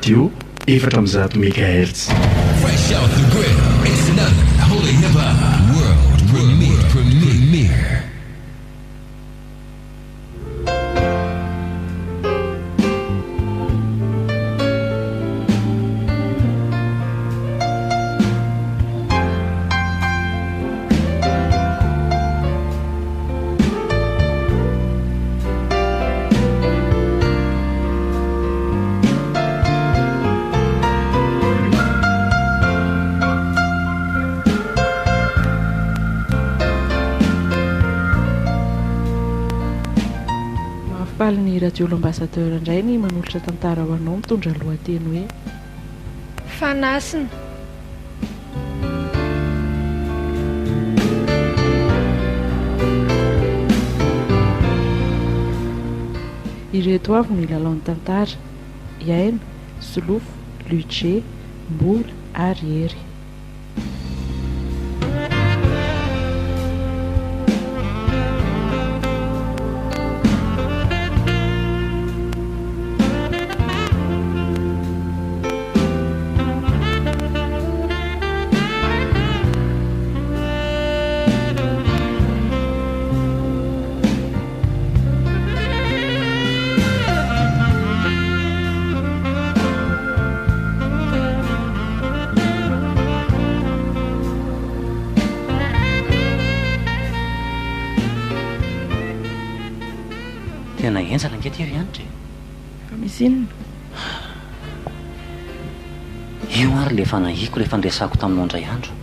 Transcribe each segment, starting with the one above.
radio 4 megahertz. Fresh out the grill, it's another Holy Hip Hop World Premiere. Ny radio l'ambassadeur indray ny manolotra tantara ho anao mitondra lohateny hoe fanasina. Ireto avy ny lalaon'ny tantara: iaina, solofo, luce, mbola ary hery. Tena enjana angetery ihanytre fa misy inona io ary le fanahiko le fandresako taminao indray andro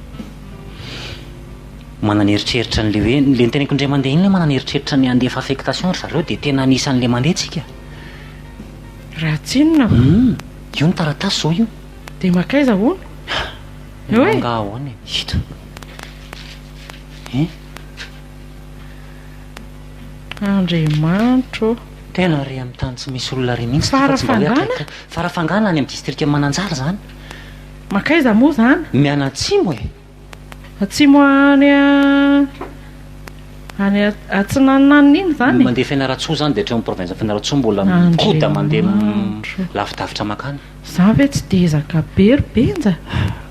mananeritreritra n'le hoe le niteneko indray mandeha iny le mananeritreritra ny andefa affectation ry zareo dia tena anisan'le mandehatsika raha tsinona io ny taratasy zao io dia makaiza hono hoe nga ahoana hita Andriamanitro tena ry amin'ny tany tsy misy olona ry mihitsy farafangana farafangana any amin'ny distrika Mananjara zany makaiza moa zany mianatsimo atsimo any atsinananina iny zany mandeha Fianaratsoa zany dia hatreo amin'ny province Fianaratsoa mbola mikoda mandeha lavidavitra makany za ve tsy dezaka be ry benja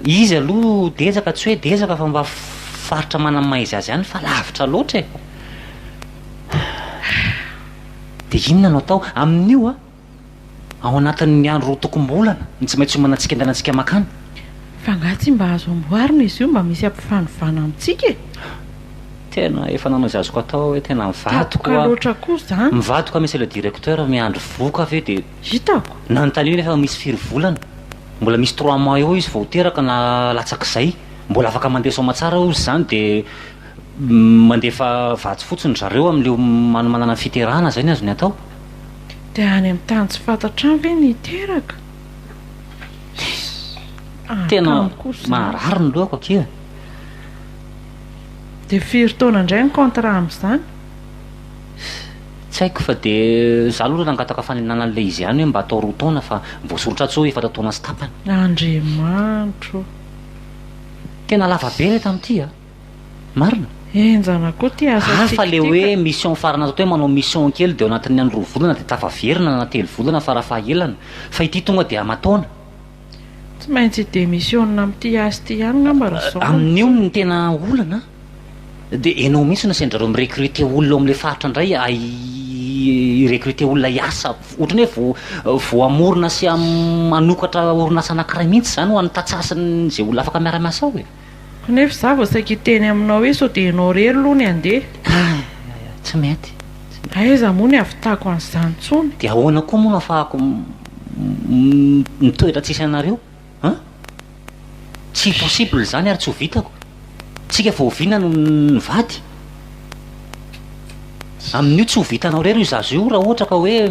izy aloha dezaka tsy hoe dezaka fa mba faritra manamaizy azy ihany fa lavitra loatra dia inona no atao amin'io ao anatin'ny andro roa tokom-bolana ny tsy maintsy homanantsika andehanantsika makany fa ngatsy mba azo amboarina izy io mba misy ampifanovana amintsika tena efa nanao izy azoko atao hoe tena mivatoka loatra koa zany mivatoka misy le directeur miandro voka ave dia hitako nanontany io nefa misy firy volana mbola misy 3 mois eo izy vao teraka na latsak'izay mbola afaka mandeha somatsara ozy zany dia mandefa vatsy fotsiny zareo amin'leo manomanana fiterahana zay ny azony atao dia any amin'ny tany tsy fantatrany ve ny teraka tena marary ny lohako akia dia firy taona indray ny contrat amin'izany tsy haiko fa dia za aloha nangataka faninana an'ilay izy ihany hoe mba atao 2 taona fa voasorotra tso efatra taona sy tapany Andriamanitro tena lava be le tamin'ity marina enjana koa ty asa fa le hoe mission farana azo atao hoe manao mission kely dia ao anatin'ny andro 2 volana dia tafaverina na 3 volana fa raha fahaelana fa ity tonga dia amataona tsy maintsy démissionna amin'ity asa ty ihany ngamba razao amin'io ny tena olana dia enao mihitsy na sendrareo mirecruter olona ao amin'le faritra indray recruter olona hiasa ohatrany hoe vo amorona sy manokatra orinasa anankiray mihitsy zany ho an'nytatsasiny zay olona afaka miara-miasa ao nefa za vao saika iteny aminao hoe sao dia enao rery aloha ny andeha tsy mety aiza moa ny avitako an'izany tsony dia ahoana koa moa no afahako mitoetra tsisy anareo tsy possible zany ary tsy ho vitako tsika fa hoviana no nivady amin'io tsy ho vitanao rery io zazo io raha ohatra ka hoe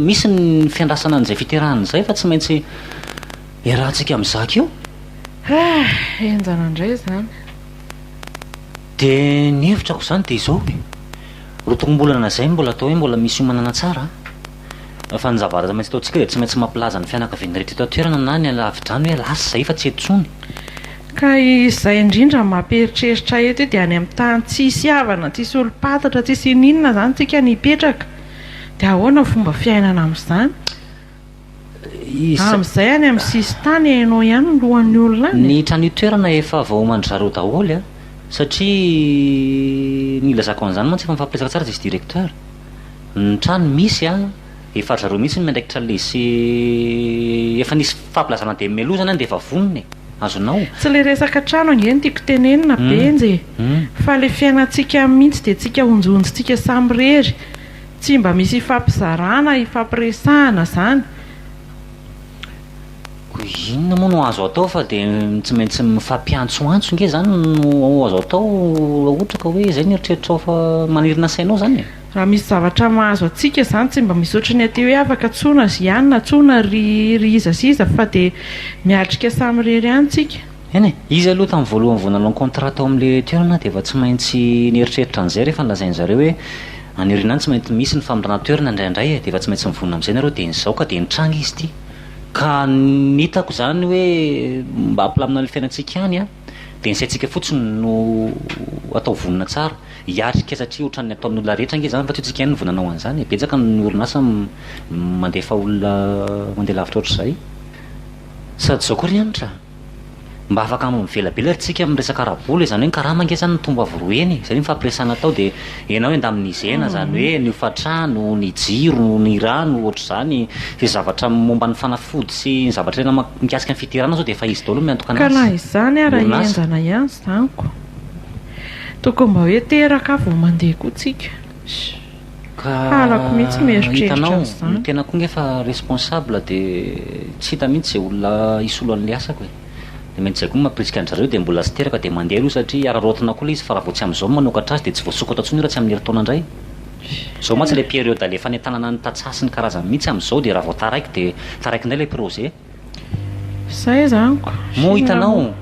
misy ny fiandrasana an'izay fiterahana izay fa tsy maintsy iarahantsika amin'izaka io enjana indray zany dia ny hevitrako zany dia izao rotokom-bolana zay mbola atao hoe mbola misy homanana tsara fa ny zavatra maintsy ataontsika dia tsy maintsy mampilaza ny fianakaviany rehetra eto toerana na ny alavidrany hoe lasa zay fa tsy etontsony ka izay indrindra mampieritreritra eto dia any amin'ny tany tsisy havana tsisy olo-patatra tsisy ininona zany tsika nipetraka dia ahoana fomba fiainana amin'izany Amin'izay any amin'ny sistany hainao ihany no lohan'ny olona any. Ny trano toerana efa vahoman'ny zareo daholo a, satria ny ilazako an'izany mantsy efa mifampiresaka tsara izy directeur. Ny trano misy a, efa zareo mihitsy miandraikitra lesy efa nisy fampilasana dia meloa zany dia efa vonona azonao. Tsy le resaka trano angeny tiako tenenina benjy fa le fiainantsika mihitsy dia tsika onjonjitsika samy rery, tsy mba misy ifampizarana ifampiresahana zany. Inona moa no azo atao fa dia tsy maintsy mifampiantsoantso nge zany no azo atao ohatra ka hoe zay ny eritreritrao fa manirina sainao zany. Raha misy zavatra mahazo atsika zany tsy mba misy ohatry ny aty hoe afaka tsona zianina tsona ry izasiza fa dia miatrika samy rery ihany tsika. Eny izy aloha tamin'ny voalohany voanalao contrat tao amin'le toerana dia efa tsy maintsy nieritreritra an'izay rehefa nolazain'zareo hoe anirina any tsy maintsy misy ny famindrana toerana indraindray dia efa tsy maintsy mivonona amin'izay nareo dia nyzao ka dia nitranga izy ity ka nitako zany hoe mba hampilamina ny fiainantsika ihany a dia nysaintsika fotsiny no atao vonona tsara hiatrika satria ohatran'ny atao amin'olona rehetra nge zany fa totsika ihany novonanao an'izany betsaka ny orinasa mandefa olona mandeha lavitra ohatr'izay sady zao koa ry anitra mba afaka mivelabela tsika amin'ny resaka arabola izany hoe karama nge zany ny tomba voroeny zay ny mifampiresana tao dia enao hoe ndamin'ny izena zany hoe ny hofatrano ny jiro ny rano ohatr'izany dia zavatra momba ny fanafody sy ny zavatra ena mikasika ny fitirana zao dia efa izy daholo miantokana ka na izany ara enjana ihany zanyko tokony mba hoe teraka vao mandeha koa tsika ka halako mihitsy mieritreritra hitanao zany tena koa ngefa responsable dia tsy hita mihitsy zay olona isolo an'le asako e dia maintsy zay koa mampirisika an'zareo dia mbola sy teraka dia mandeha aloha satria ararotina koa le izy fa raha vao tsy amin'izao manokatra azy dia tsy voasokatra tsony raha tsy amin'ny herintaona indray zao mantsy le période le fanentanana ny tatsasy ny karazany mihitsy amin'izao dia raha vao taraiky dia taraiky indray le projet zay zanyko mo hitanao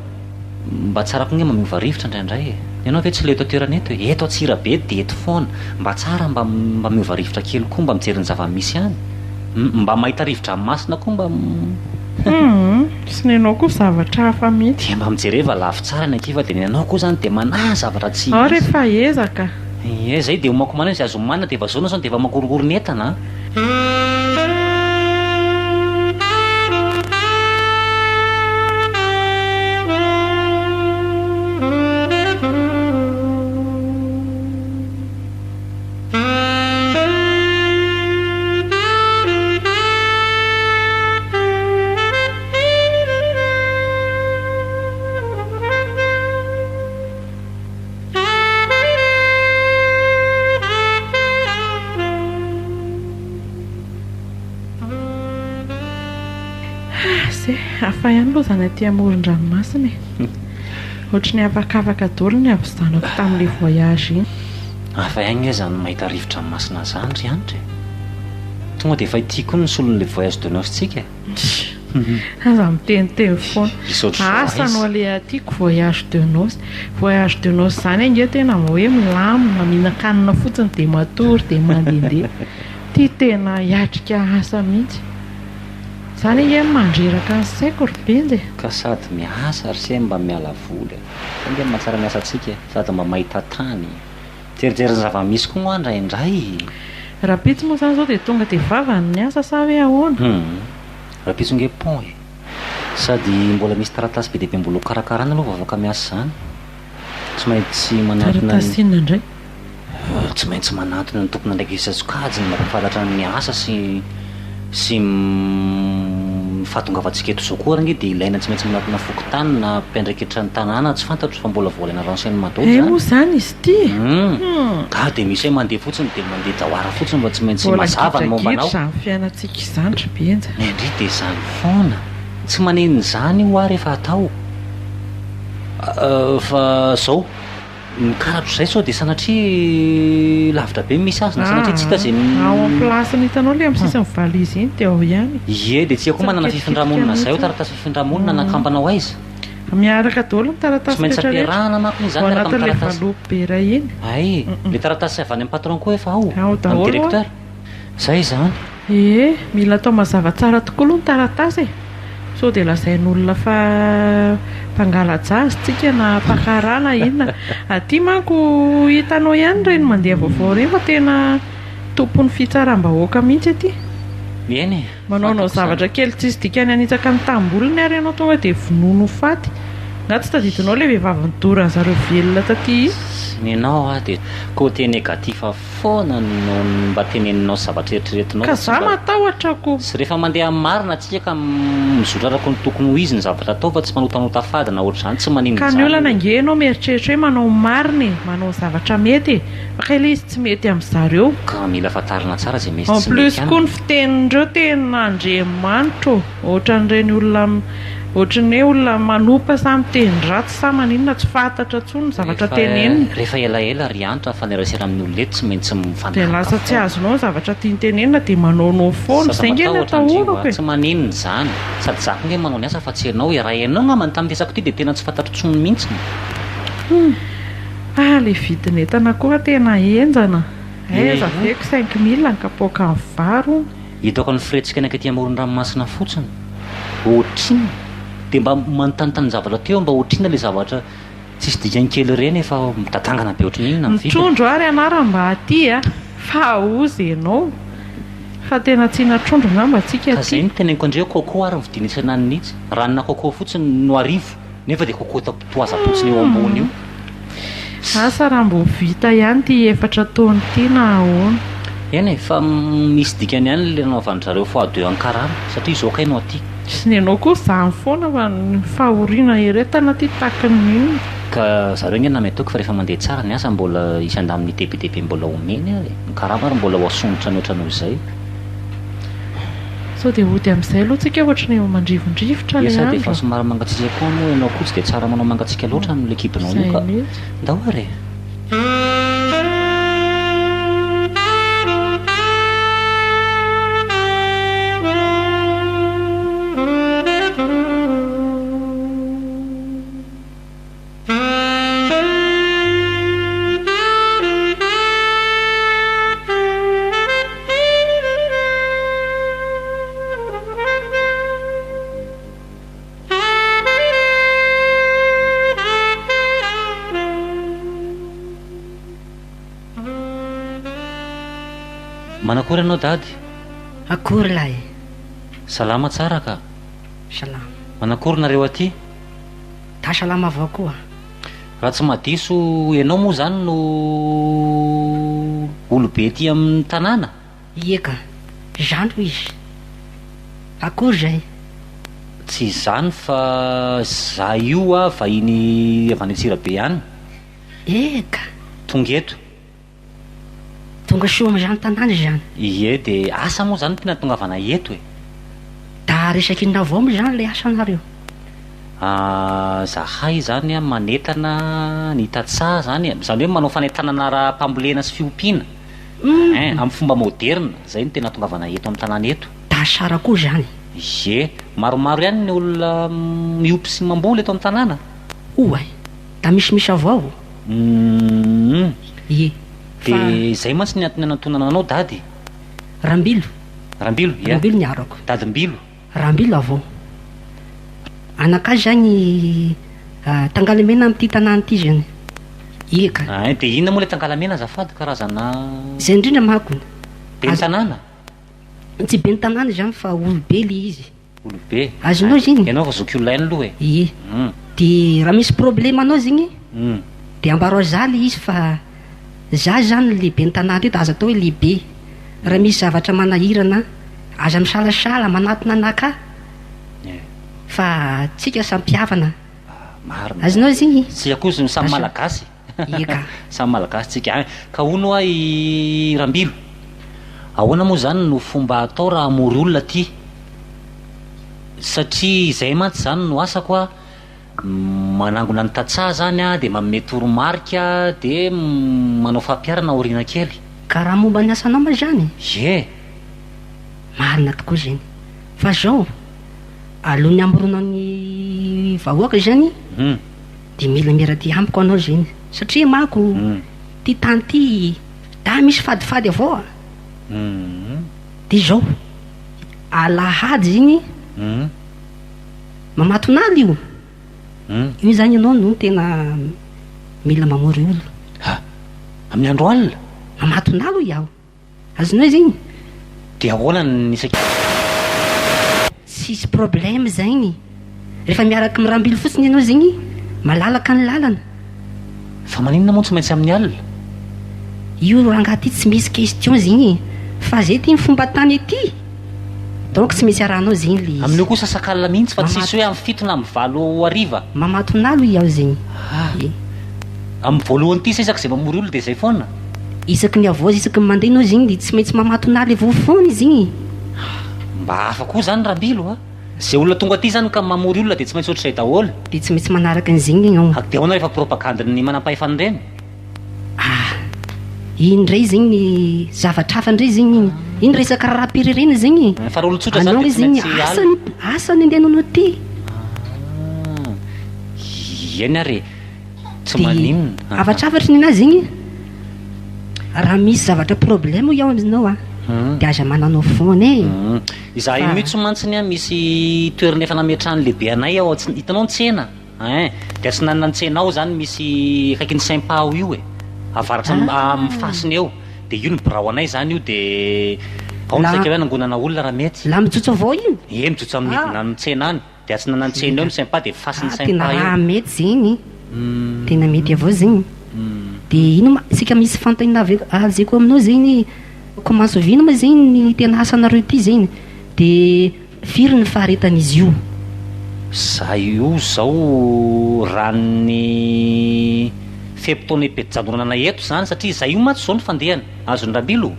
mba tsara koa nge mamiova rivotra indraindray ianao ve tsy le eto toerana eto eto Atsirabe dia eto foana mba tsara mba miova rivotra kely koa mba mijery ny zava-misy ihany mba mahita rivotra masina koa mba sy nenao koa zavatra hafa mihitsy dia mba mijereva lafy tsara ny ankiva dia nenao koa zany dia manahy zavatra tsy ao rehefa ezaka zay dia homako manana izy azo manina dia vazaona zany dia efa makorokorony entana hafa ihany aloha zany aty amoron-dranomasina ohatry ny afakafaka daholo ny avy zanako tamin'le voyage iny hafa ihany nge zany mahita rivotra masina zany ry anitra tonga dia efa ity koa ny solon'le voyage de noce tsika aza miteniteny foana asa no ale tiako voyage de noce zany nge tena ma hoe milamina mihinan-kanina fotsiny dia matory dia mandehandeha ty tena hiatrika asa mihitsy zany nge mandreraka ny saiko ry benjy ka sady miasa ry se mba miala voly nge mahatsara miasa atsika sady mba mahita tany jerijery ny zava-misy koa no andraindray rapitsy moa zany zao dia tonga dia vavany ny asa sa hoe ahoana rapitso nge pont sady mbola misy taratasy be dehibe mbola karakarana aloha vavaka miasa zany tsy maintsy manatona taratasinina indray tsy maintsy manatona ny tompona ndraiky izazokajiny mampafantatra ny asa sy fahatongavantsika eto zao koa nge dia ilaina tsy maintsy minatona fokotany na mpiandraikitra ny tanàna tsy fantatro fa mbola voalaina renseignement d'ordre moa zany izy ty ka dia misy hoe mandeha fotsiny dia mandeha jawara fotsiny mba tsy maintsy mazava ny mombanao zany fiainantsika izany ry benja indri dia zany foana tsy maneny zany ho ary efa atao fa zao mikaratro izay sao dia sanatria lavitra be misy azy na sanatria tsy hita zay ao am'plasiny hitanao le amin'ny sisiny valizy iny dia ao ihany ie dia tsika koa manana fifindramonina zay o taratasy fifindramonina nakambana ho aiza miaraka daholo ny taratasy tsy maintsy ampiarahana manko ny zany miaraka anatin'le amin'ny taratasy valopy be ra iny ay le taratasy avy any amin'ny patron koa efa ao ao amin'ny daholo directeur zay zany mila atao mazava tsara tokoa aloha ny taratasy e so dia lazain'olona fa mpangalajazy tsika na mpakarana inona aty manko hitanao ihany reny mandeha vaovao reny fa tena tompon'ny fitsaram-bahoaka mihitsy aty eny manaonao zavatra kely tsisy dikany anitsaka ny tambolony ary ianao tonga dia vonono faty na tsy tadidinao le vehivavy nidorany zareo velona taty nenao dia côté négatif foana no mba teneninao zavatra eritreretinao ka za matahotrako sy rehefa mandeha marina atsika ka mizotrarako ny tokony ho izy ny zavatra atao fa tsy manotanota fadina ohatr'izany tsy manino ka ny olana nge anao mieritreritra hoe manao marina manao zavatra mety fa ilay izy tsy mety amin'zareo ka mila fatarina tsara zay mesy en plus koa ny fitenindreo tena Andriamanitra ohatran'ireny olona ohatran'ny hoe olona manompa samy teny ratsy sa maninona tsy fantatra tsony zavatra tenenina rehefa elaela ry antra fanerasera amin'ny olona eto tsy maintsy mifantatra dia lasa tsy azonao zavatra tiany tenenina dia manaonao foana zay nge ny atahorako tsy maninona zany sady zako nge manao ny asa fa tsy ianao rahainao ngamba nitamitesako ty dia tena tsy fantatro tsony mihitsy le vidin'entana koa tena enjana aiza veko 5 000 ny kapoaka ny varo hitako ny fretsika ny akaty amoron-dranomasina fotsiny ohatriny dia mba manotanitany zavatra teo mba ohatrina le zavatra tsisy dikany kely ireny efa mitatangana be ohatrany iny mitrondro ary anarany mba aty fa ozy ianao fa tena tsy natrondro ngamba atsika ka zay ny teneniko andreo coco ary mividina isana nitsy ranona coco fotsiny no arivo nefa dia coco toaza-potsiny eo ambony io asa raha mbo vita ihany ty efatra taony ty na ahoana eny fa misy dikany ihany le naovan'zareo fois 2 ankarana satria izao kainao aty sy ny anao koa zany foana fa ny fahoriana eretana ty takanyinona ka zareo nge nametoko fa rehefa mandeha tsara ny asa mbola isan-damin'ny tepetebe mbola omeny ary ny karamary mbola ho asongotra ny ohatran'o izay sao dia ody amin'izay aloha tsika ohatrany eo mandrivondrivotra le andro efa somary mangatsika koa moa ianao koa tsy dia tsara manao mangatsika loatra amin'ny lekipinao io ka ndao ary manakory ianao dady akory lahy salama tsara ka salama manakory nareo aty da salama avao koa raha tsy madiso ianao moa zany no olobe ty amin'ny tanàna eka zany ho izy akory zay tsy zany fa za io vahiny avy any Antsirabe ihany eka tonga eto tonga soa zany tanàna zany ie dia asa moa zany tena tongavana eto da resaky inona avao moa zany le asanareo zahay zany manetana ny tatsaha zany hoe manao fanentanana raha-pambolena sy fiompiana amin'ny fomba moderna zay no tena tongavana eto amin'ny tanàna eto da sara koa zany ie maromaro ihany ny olona miopy sy mamboly eto amin'ny tanàna oay da misimisy avao ie dia zay mantsy ny antony anantonana anao dady rambilo rambilo rambilo ny arako dadimbilo rambilo avao anakay zany tangalamena amin'ity tanàna ity zany eka dia inona moa le tangalamena azafady karazana zay indrindra mako be ny tanàna tsy be ny tanàna zany fa olobe le izy olobe azonao ziny ianao fa zokiolainy aloha ie dia raha misy problème anao zigny dia ambaro azaly izy fa za zany lehibe ny tanàna eto aza atao hoe lehibe raha misy zavatra manahirana aza misalasala manatona anaka fa tsika sampiavana azonao zigny tsika koa samy malagasy eka samy malagasy tsika ka ono i rambilo ahoana moa zany no fomba atao raha amory olona ty satria izay mantsy zany no asako manangona ny tatsaha zany dia manome toromarika dia manao fampiarana oriana kely ka raha momba ny asanao ma zany ie marina tokoa zany fa zao alohan'ny amoronao ny vahoaka zany dia mila miraty amiko anao zany satria mako ty tany ty da misy fadifady avao dia zao alahady ziny mamaton'aly io io zany ianao no tena mila mamory olo amin'ny andro alina mamaton'aly iaho azonao ziny dia ahoana ny isaka tsisy problème zaigny rehefa miaraka mirambily fotsiny ianao zegny malalaka ny lalana fa maninona moa tsy maintsy amin'ny alina io rangaty tsy misy question zegny fa zay ty ny fomba tany ety donc tsy misy arahanao zegny le amin'io kosa sakalina mihitsy fa tsisy hoe amin'ny fito na amin'ny valo ariva mamatonalo iaho zegny amin'ny voalohany ty sa isaky zay mamory olona dia zay foana isaky ny avozy isaky ny mandeha anao zegny de tsy maintsy mamatonalo avao foana izy igny mba hafa koa zany rabilo a zay olona tonga aty zany ka mamory olona dia tsy maintsy ohatr'izay daholo de tsy maintsy manaraka an'zegny ignao de ao anao rehefa propagandany manam-pahefany reny iny ndray zegny ny zavatra hafa ndray zegny iny resaka raha-pirirena zegny fa raha olon-tsotra zany anao zegny asany andehananao ty eny ary tsy maninona avatravatry ny anazy zegny raha misy zavatra problème iaho aminao a de aza mananao foana izaho io mihitsy mantsiny a misy toerana efa nametrahany lehibe anay ao hitanao ny tsena de tsy nanana ny tsena ao zany misy akaiky ny sympa ao io avaratra amin'ny fasiny eo de io ny birao anay zany io de ao ny saika hoe nangonana olona raha mety la mijotso avao iny mijotso amin'ny hidina ny tsena any de tsy nanany tsena eo ny sympa de fasiny tena sympa io raha mety zegny tena mety avao zegny de ino sika misy fantanina azeko aminao zegny commence ovina ma zegny ny tena asanareo ty zegny de firy ny faharetan'izy io za io zao raha ny fepotona epejanonana eto zany satria za io matsy zao ny fandehany azony rabilo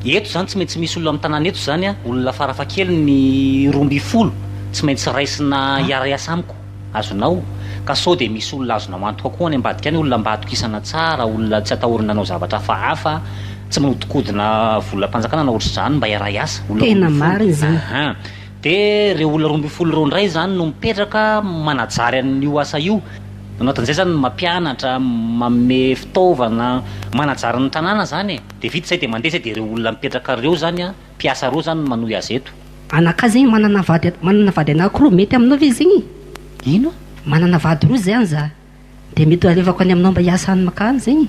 eto zany tsy maintsy misy olona amin'ny tanàna eto zany a olona farafakely ny 12 tsy maintsy raisina iara-iasa amiko azonao ka sao de misy olona azonao antoka koa any ambadika any olona mba atokisana tsara olona tsy atahorina anao zavatra hafahafa tsy manodikodina volam-panjakana na ohatr' zany mba iara-iasa tena mariny zany de reo olona 12 reo ndray zany no mipetraka manajary an'io asa io anatin'izay zany mampianatra manome fitaovana manajary ny tanàna zany de vita zay de mandeha zay de reo olona mipetraka reo zany a mpiasa reo zany manohy azy eto anaka zegny manana vady anakoroa mety aminao ve zegny ino manana vady roa zany za de mety alevako any aminao mba hiasa any makany zegny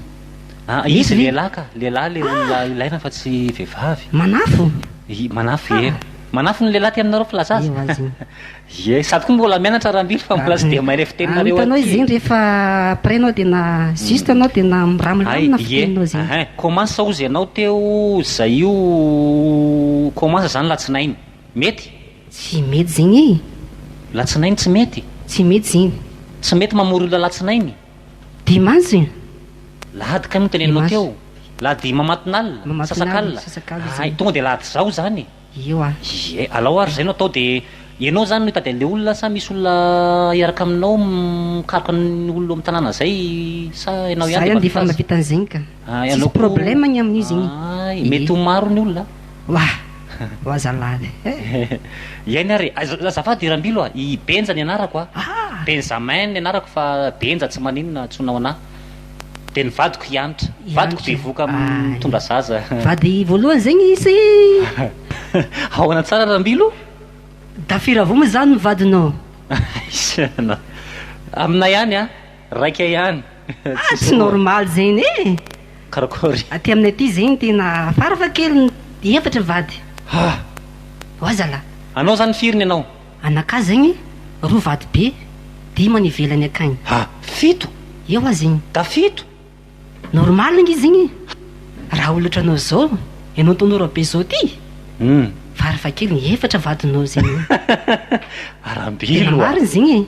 izy lehilahy ka lehilahy le olona ilaina fa tsy vehivavy manafo manafo manafo ny lehilahy ty aminareo filazazy sady koa mbola mianatra rahambily fa mbola sy de mahay le fiteninareo hitanao izy zegny rehefa après anao tena juste anao tena miramilana fiteninao zegny commence ozy ianao teo zay io commence zany latsinainy mety tsy mety zegny latsinainy tsy mety tsy mety zegny tsy mety mamory olona latsinainy dimanche lahady ka no tenenao teo lahady mamatonalina sasakalina tonga de lahady zao zany io alao ary zay no atao de ianao zany no hitady an'le olona sa misy olona iaraka aminao mikaroka ny olona amin'ny tanàna zay sa ianao ihany andefa mahavitan'zegny ka tsisy problème ny amin'io zegny mety ho maro ny olona oazalady iainy ary azafady irambilo a i benja ny anarako a benjamin ny anarako fa benja tsy maninona tsonao anahy de ny vadiko hianitra vadiko bevoka mitondra zaza vady voalohany zegny isy ahoana tsara rambilo dafira avo ma zany ny vadinao aminay ihany a raika ihany tsy normal zegny karakory aty aminay aty zegny tena farafakely efatra vady oazala anao zany firiny anao anaka zegny roa vady be dima ny ivelany akagny fito eo a zegny da fito normal ngy zegny raha olatra anao zao ianao tonora be zao ty farafakely ny efatra vadinao zegny arambilo mariny zegny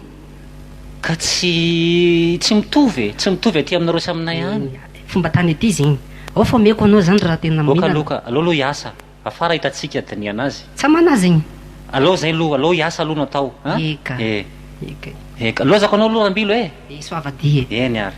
ka tsy mitovy aty aminareo sy aminay any fomba tany aty zegny ao fa meko anao zany raha tena okaloka aloha hiasa afara hitatsika diniana azy tsamana zegny aloha zay aloha hiasa aloha no atao eka lozako anao aloha rambilo soavady eny ary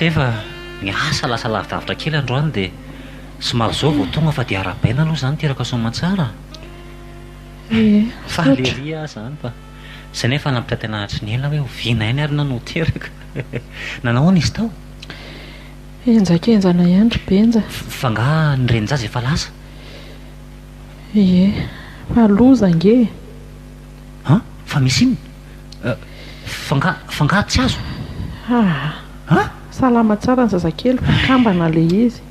efa miasa lasa lavidavitra kely androany de somary zao vao tonga fa dia arabaina aloha zany teraka somatsara fa leria zany fa zay nefa nampitatenahitry ny ela hoe oviana iny ary nanao teraka nanao any izy tao enjakenjana ihany ry benja fa nga nyrenjazy efa lasa fa loza nge fa misy iny fa nga tsy azo salama tsara ny zazakely fa kambana le izy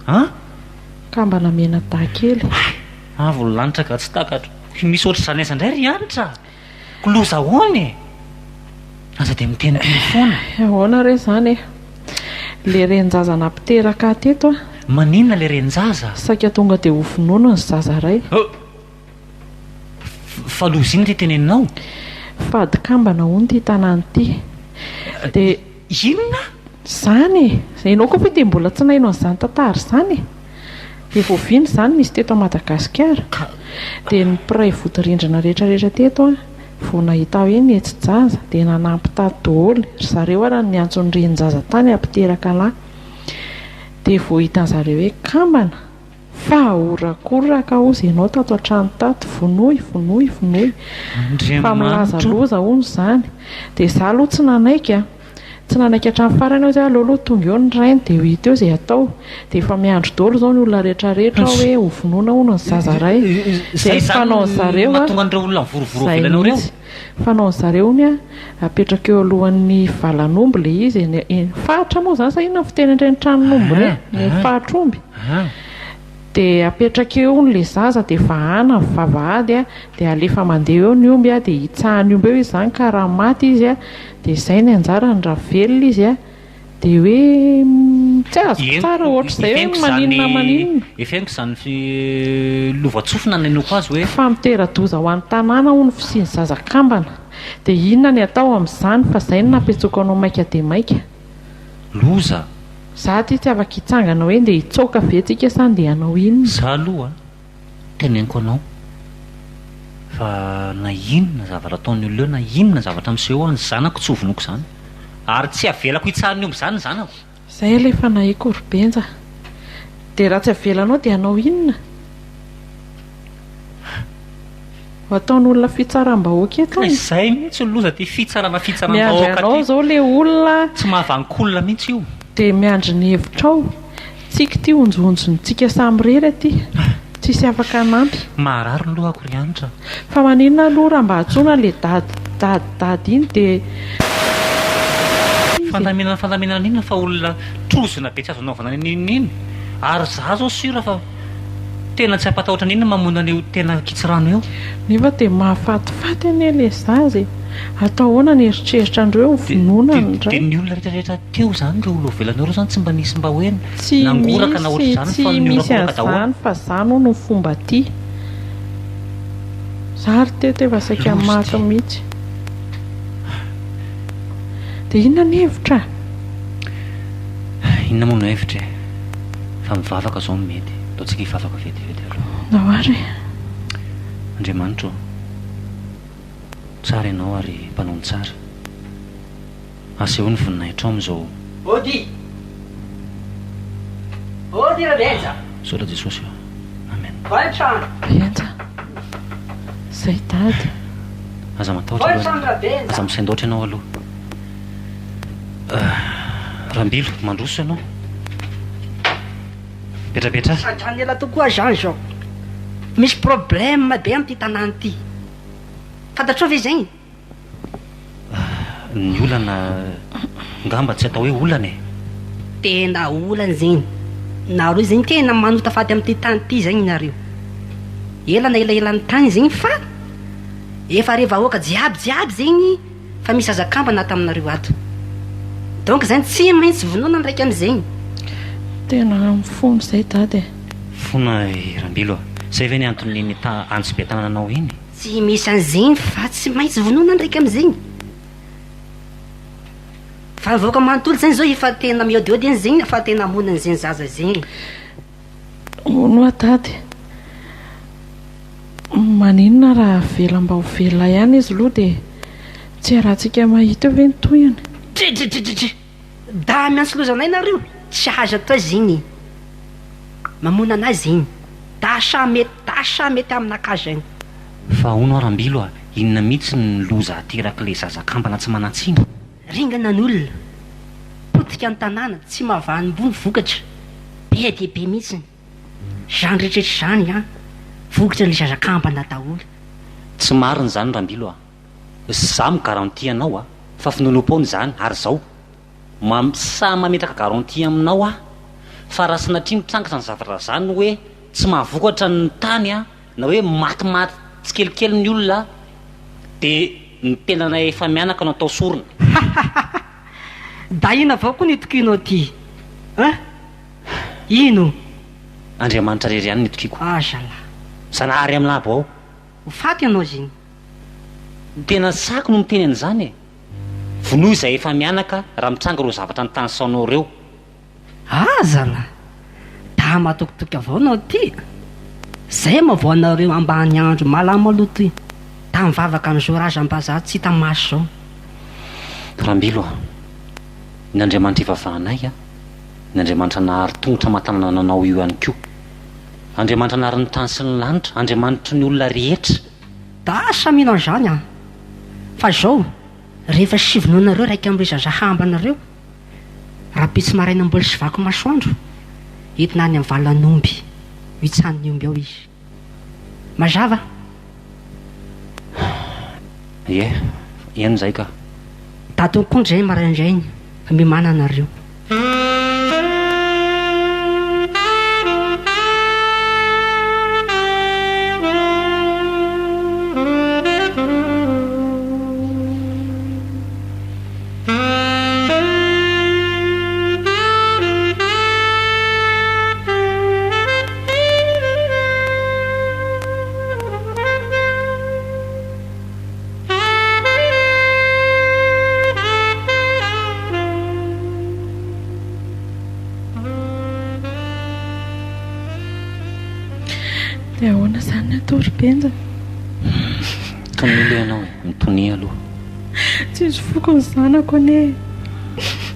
kambana mena tahakely volanitra ka tsy takatro misy ohatry zany aiza indray ry anitra loza hoany aza dia miteny foana ahoana re zany le renjaza nampiteraka teto maninona le renjaza saika tonga dia hovonono ny zaza ray fa loza iny ty teneninao fady kambana ho ny ty tanany ty dia inona zany ianao koa fa dia mbola tsy naino an'izany tantara zany dia voaviny zany misy teto a Madagasikara dia ny mpiray vodirindrina rehetrarehetra teto vao nahita hoe mihetsi-jaza dia nanampy tady daholo zareo ara ny antsony renjaza tany ampiteraka lahy dia vao hitan'zareo hoe kambana fa orakoraka ozy ianao tato an-trano tato vonoy fa milazaloza hono zany dia za aloha tsy nanaika hatrany farany ao zay aloha tonga eo ny rainy dia ho hita eo izay atao dia efa miandro daholo zao ny olona rehetrarehetra hoe hovonoana hono ny zaza ray dia fanao zareo fanao ny zareo ony apetraka eo alohan'ny valanomby le izy fahatra moa zany sa inona ny fiteny indray ny tranomby re ny fahatromby dia apetraka eo n'le zaza dia vahana ny vavahady dia alefa mandeha eo ny omby dia hitsahany omby eo izy zany ka raha maty izy dia izay ny anjara ny ravelona izy dia hoe tsy azo tsara ohatr'izay hoe maninona efenko zany lovatsofina nanoko azy hoe fa mitera-doza ho an'ny tanàna ho ny fisiany zazakambana dia inona ny atao amin'izany fa izay no nampetsoka anao maika dia maika loza za ty tsy afaka hitsangana hoe dia hitsoka vetsika sany dia anao inona za aloha teneniko anao fa na inona zavatra ataon'ny olona eo na inona zavatra miseho any zanako tsy hovonoko zany ary tsy avelako hitsahany omby zany zanako izay alefa naiko ry benja dia raha tsy avelanao dia anao inona ho ataon'olona fitsaram-bahoaka eto izay mihitsy loza ty fitsarambahoaka miandry anao zao le olona tsy mahavaninkolona mihitsy io dia miandry ny hevitrao tsika ty onjoonjontsika samy rery aty tsisy afaka anampy maharary ny lohako ry anitra fa maninona aloha raha mba hatsoina le dady iny dia fandaminana inona fa olona trozona be tsy azo anaovana nininy ary za zao sura fa tena tsy ampatahotra ninona mamonana io tena kitsirano eo nefa dia mahafatifaty ane le zazy atao hoana ny eritreritra andreo vonoana dia ny olona rehetrarehetra teo zany reo olo velaneo reo zany tsy mba nisy mba hoeny nangoraka na ohatr' zany fa misy an'izany fa zany ho no fomba ty zary teto efa saika maty mihitsy dia inona ny hevitra inona moa no hevitra fa mivavaka zao no mety ataotsika hivavaka vetivety aloha nahoary Andriamanitra tsara ianao ary mpanao ny tsara asa eo ny voninahitra ao amin'izao ody rabenja sola jesosy eo amen benja zay dady aza matahotra aza misaindaotra ianao aloha rambilo mandroso ianao petrapetra sadrany ela tokoa zany zao misy problème be am'ty tanàny ty fantatrao ve zegny ny olana ngamba tsy atao hoe olana e tena olana zegny nareo zegny tena manota faty am'ty tany ty zegny nareo elana elaelan'ny tany zegny fa efa reva ahoaka jiabyjiaby zegny fa misy azakambana taminareo ato donc zany tsy maintsy vonoana ndraiky am'zegny tena mifono zay dady e fona rambilo zay ve ny antony antsy be tanananao iny tsy misy an'zegny fa tsy maintsy vonoana ndraiky am'zegny fa voaka manontolo zany zao efa tena miodiody any zegny fa tena monany zegny zaza zegny ono a dady maninona raha vela mba ho velona ihany izy loha dia tsy rahantsika mahita eo ve ny toyany da miantsy lozanay nareo tsy azo atao zegny mamona anazy igny dasa mety aminakazy agny fa ono arambilo a inona mihitsy ny loza ateraka le zazakambana tsy manatsina ringana n'olona potika ny tanàna tsy mahavanym-bony vokatra be de be mihitsiny zany rehetrehtra zany a vokatra le zazakambana daholo tsy mariny zany rambilo a za migaranti anao a fa finonom-paony zany ary zao sa mametraka garanti aminao a fa raha sanatria mitrangatra ny zavatra zany hoe tsy mahavokatra ny tany a na hoe matimaty tsy kelikely ny olona de ny tenana efa mianaka no atao sorona da ina avao koa nitokinao ty ino Andriamanitra rery ihany nitokiko azala zanahary amin'ny labo ao hofaty ianao ziny tena sako no miteny an'izany e vonoy izay efa mianaka raha mitranga reo zavatra ny tansaonao reo azala da matokitoky avao nao ty zay mavoanareo ambany andro malama loto i da mivavaka an'izao razam-bazaha tsy hita maso zao rambilo a ny Andriamanitra ivavahanay a ny Andriamanitra nahary tongotra mahatanana nanao io ihany koa Andriamanitra nahary ny tany sy ny lanitra Andriamanitra ny olona rehetra da samina an'izany a fa zao rehefa sivinonareo raika amin'ireo zazahamba-nareo raha pitsy maraina mbola sy vaky masoandro entina any amin'ny valan'omby hitsan'ny omby ao izy mazava ie eny zay ka da tonkondray maraindrainy fa mimana anareo de ahoana zany atao rybenja tonilo ianao e mitony aloha tsy izy foko ny zanako ane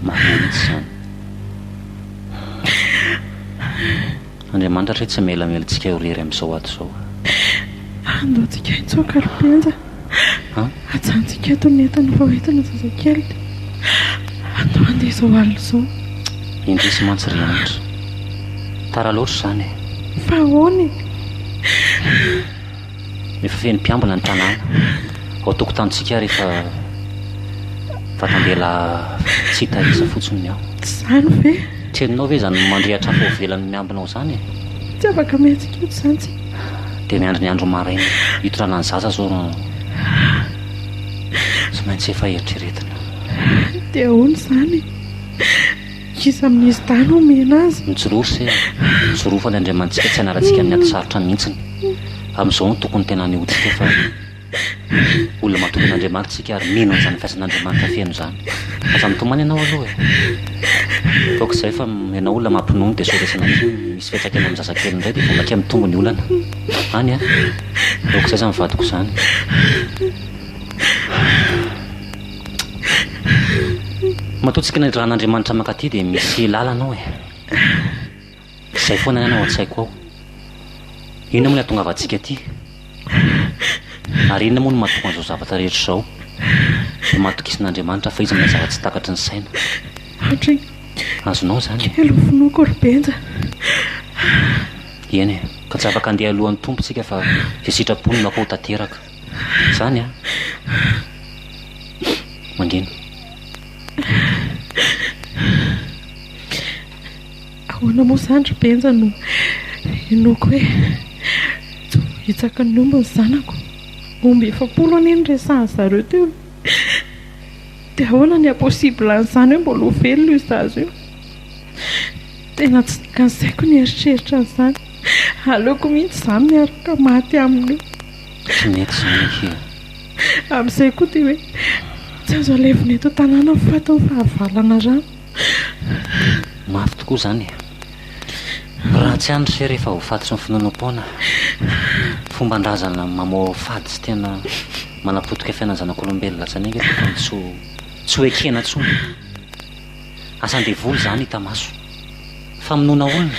mahanitsy zany Andriamanitra tre tsy melamelantsika ho rery amin'izao ato zao andaontsika hitsoka rybenja ajanontsika eto netana fa hoentina zazakely de andao andeha zao alina zao indrisy mantsy rianitra tara loatra zany e fa ahoany efa feny mpiambina ny tanàna ao tokotantsika rehefa fatambela tsy hitahisa fotsiny aho zany ve tsy hainao ve zany mandrehatra fo velan'ny miambinao zany e tsy afaka miantsika eto zany tsy de miandry ny andro maraina hitorana ny zaza zao no tsy maintsy efa eritreretina de ahoany zany izy amin'izy tany omena azy mijorosy jorofany Andriamantsika tsy hanarantsika amin'ny ady sarotra mihitsiny amin'izao no tokony tena ny hotsika fa olona matokony Andriamanitsika ary minana zany fiasan'Andriamanitra feno zany aza mitomany ianao aloha e faoko izay fa ianao olona mampinono de soresana keo misy fetraka eny amin'ny zazakely indray de vombake mitongo ny olana any a faoko izay za mivadiko zany matoatsika ny ran'Andriamanitra makaty de misy lalanao e izay foana ny anao an-tsaiko ao inona moa ny atonga avantsika aty ary inona moa no mahatonga an'izao zavatra rehetra zao de mahatokisin'Andriamanitra fa izy mina zava-tsy takatry ny saina hatry azonao zany kely vonoako rybenja eny e ka tsy afaka andeha alohan'ny tompontsika fa zay sitrapony no akao tanteraka zany a mangino ahoana moa zany rybenja no inoko hoe hitsaka ny omby ny zanako omby efapolo aneny resany zareo teo de ahoana ny apossible an'izany hoe mbola ho velona io zazo io tena tsy kansaiko ny eritreritra an'izany aleoko mihitsy zany miaraka maty amin'io tsy mety zany ake amin'izay koa de hoe tsy azo alevina eto tanàna mifatao ny fahavalana rano mafy tokoa zany e raha tsy andro se rehefa ho fatotry ny finonom-poana fomba ndrazana mamoa fady sy tena manapotika fiainany zanak'olombelona zany eka tokony tsy hoekena tsony asan-devoly zany hita maso fa minona olona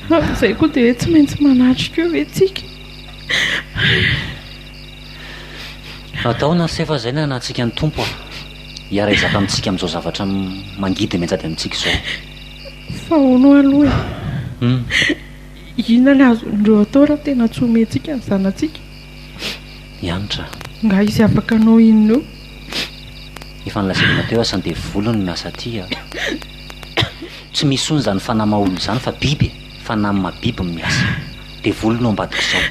Amin'izay koa dia tsy maintsy manatrika eo etsika. Ataona sy efa izay na antsika ny tompo hiara izaka amintsika amin'izao zavatra mangidy menjady amintsika izao. Fa hono aloha inona ny azondreo atao raha tena tsy omentsika ny zanantsika? Ianitra nga izy afaka anao inona eo? efa nilazelana teo asany dia volony miasa aty tsy misy ony zany fanahy maha olo zany fa biby fanahy mabiby miasa dia volony ao ambadika izao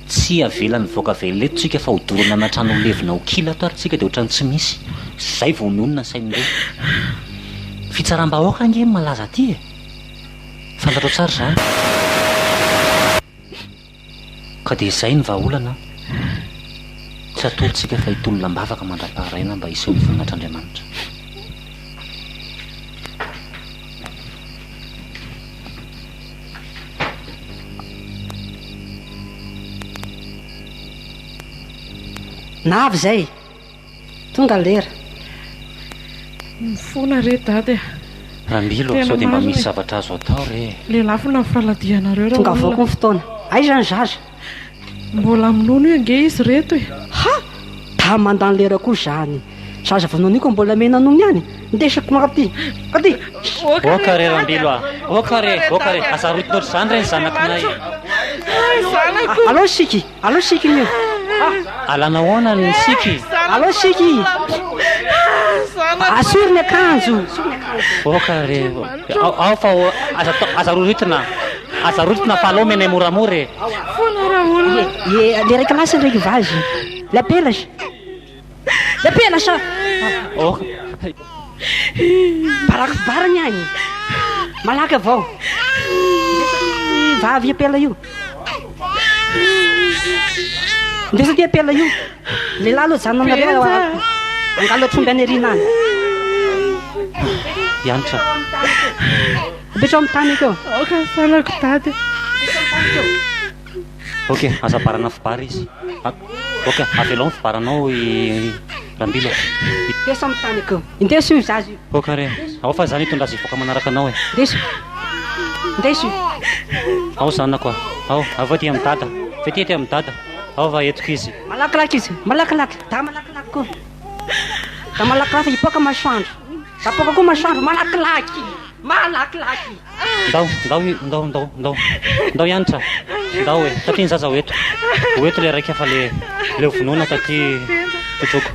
tsy avelany voaka veletsika fa hodorana anatrano levina ho kila ato arytsika dia ohatrany tsy misy zay vao mionona ny sain'ireo fitsaram-bahoaka ange malaza aty fantatro tsara zany ka dia izay ny vahaolana tsy atorontsika fa hitolona mbavaka mandra-paharaina mba hiseho ny voninatr'Andriamanitra. Navy zay tonga lera mifona re dady Rambilo sao dia mba misy zavatra azo atao re le lafina ny faladianareo tonga avaoko ny fotoana aiza ny zaza mbola minono io ange izy reto ha da mandany lera koa zany zaza vanoniko mbola menanony ihany ndesako makaty katy oka re Rambilo oka re asarotinotry zany re ny zanakinay allo siky io alana ahoana ny siky allo siky asory ny akanjo oka re ao fa azarotina fa alao menay moramora fona raha olona le raiky lasy ndraiky vazy lapelasa baraky varany agny malaky avao vavy apela io ndesa ty apela io lehilahy aloha janonareo angalo atromby any arina any Ianitra apetrao amin'ny tany akeo oka sanako dady ok azabarana fibara izy ok avelao ny fibaranao Rambilo ndeso amin'ny tany akeo indeso io zazy io oka re ao fa zany hitondra azy ivoaka manaraka anao ndeso io ao zanako ao avao ty amin'ny dada fe ty amin'ny dada ao va etiko izy malakilaky izy malakilaky da malakilaky koa da malakilaky hipoaka masoandro da poaka koa masoandro malakilaky ndao Ianitra ndao e satria ny zaza hoeto le raiky efa le vonona taty totroko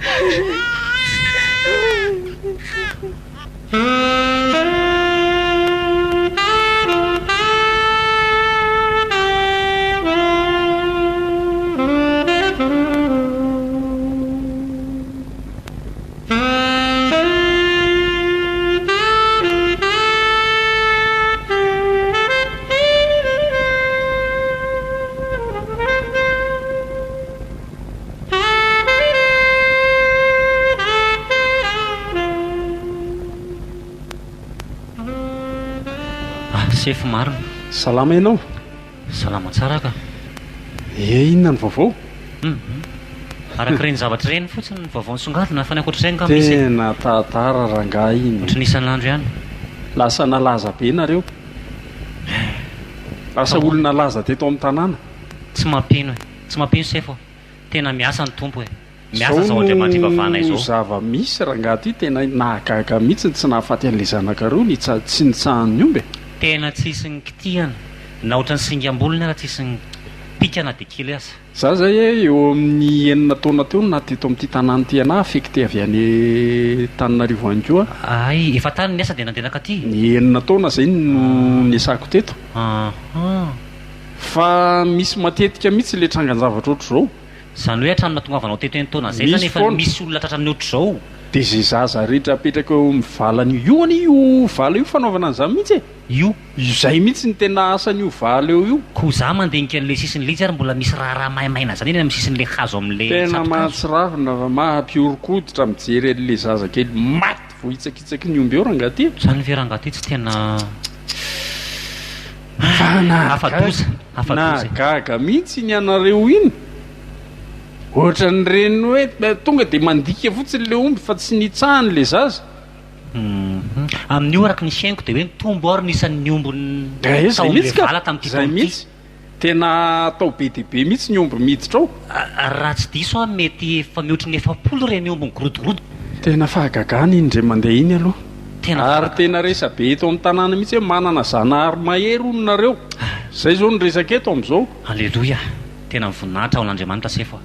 sefo marina salama ianao salama tsara ka inona ny vaovao araka reny zavatra reny fotsiny ny vaovao nisongadina fa ny akoatr'izay nga misy tena tatara rangaha iny ohatry nisan'andro ihany lasa nalaza be nareo lasa olona laza teto amin'ny tanàna tsy mampino sefo tena miasa ny tompo miasa zao Andriamanitra ivavahana izao zava-misy rangaha ty tena nahagaga mihitsy tsy nahafaty an'le zanakaroa tsy nitsahany omby tena tsisy ny kitihana na ohatrany singambolona raha tsisy ny pikana dia kely asa za zay eo amin'ny 9 taona teo na teto amin'ity tanàna ty ana afekte avy any Tananarivo anjoa ay efa tany ny asa dia nandenaka aty ny 9 taona zay no niasako teto fa misy matetika mihitsy le trangan-javatra ohatr' zao zany hoe hatrano natonga avanao teto eny taona zay zany efa misy olona tratrany ohatr' zao dia zay zaza rehetra apetraka eo mivalany io any io vala io fanaovana an'izany mihitsy io izay mihitsy ny tena asany io vala eo io ko za mandenika an'le sisiny lizy ary mbola misy raha maimaina zany eny amin'ny sisin'le hazo amin'le tena mahatsiravina fa mahampiorokoditra mijery an'le zaza kely maty vo hitsakitsaky ny omby eo rangaty zany ve rangaty tsy tena afadoza nagaga mihitsy ny anareo iny ohatra ny reny hoe tonga dia mandika fotsiny le omby fa tsy nitsahany le zaza Amin'io araka ny siainiko dia hoe mitombo ary nisan'ny ombony zay mihitsy vala tamin'ity zay mihitsy tena atao be dia be mihitsy ny omby miditra ao. Raha tsy diso a mety efa mihoatry ny 7 reny ombony gorodogorodo. Tena fahagagana iny ndray mandeha iny aloha. Ary tena resa be eto amin'ny tanàna mihitsy hoe manana zanahary mahery ononareo. Zay zao ny resaka eto amin'izao. Alleloia. Tena mivoninahitra ao n'Andriamanitra sefa.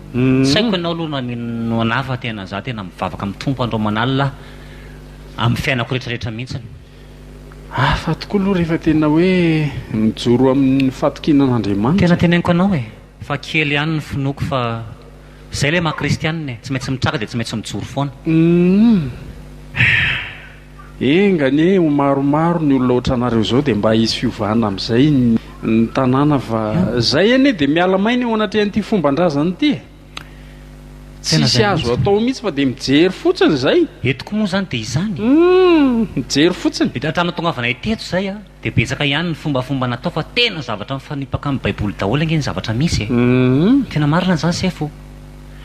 Saiko ianao aloha no anafa tena za tena mivavaka mitompo andro manalina amin'ny fiainako rehetrarehetra mihitsiny. Fa tokoa aloha rehefa tena hoe mijoro amin'ny fatokinan'Andriamanitra. Tena teneniko anao fa kely ihany ny finoako fa zay le maha-kristianina tsy maintsy mitraka dia tsy maintsy mijoro foana. Engany ho maromaro ny olona ohatranareo zao dia mba hisy fiovana amin'izay ny tanàna fa zay anie dia miala maina eo anatrehan'ity fomban-drazana ity. Tsisy azo atao mihitsy fa dia mijery fotsiny zay. Etoko moa zany dia izany. Mijery fotsiny. Hatrany tongavana iteto zay dia betsaka ihany ny fombafomba natao fa tena zavatra mifanipaka amin'ny baiboly daholo ange ny zavatra misy. Tena marina zany sefo.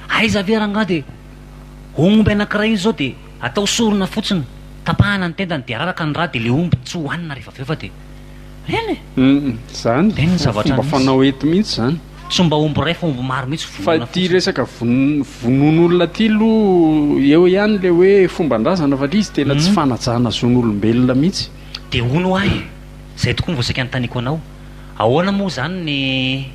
Aiza ve rangaha dia omby anankiray io zao dia atao sorona fotsiny. Tapahana ny tendany dia araraka ny raha dia le omby tsy hohanina rehefa avy eo fa dia reny zany fomba fanao eto mihitsy zany. Tsy mba omby ray fa omby maro mihitsy fa ty resaka vonon'olona ty aloha eo ihany le hoe fomban-drazana fa izy tena tsy fanajana zon'olombelona mihitsy. Dia hono ahy zay tokoa ny voasaka anontaniako anao ahoana moa zany ny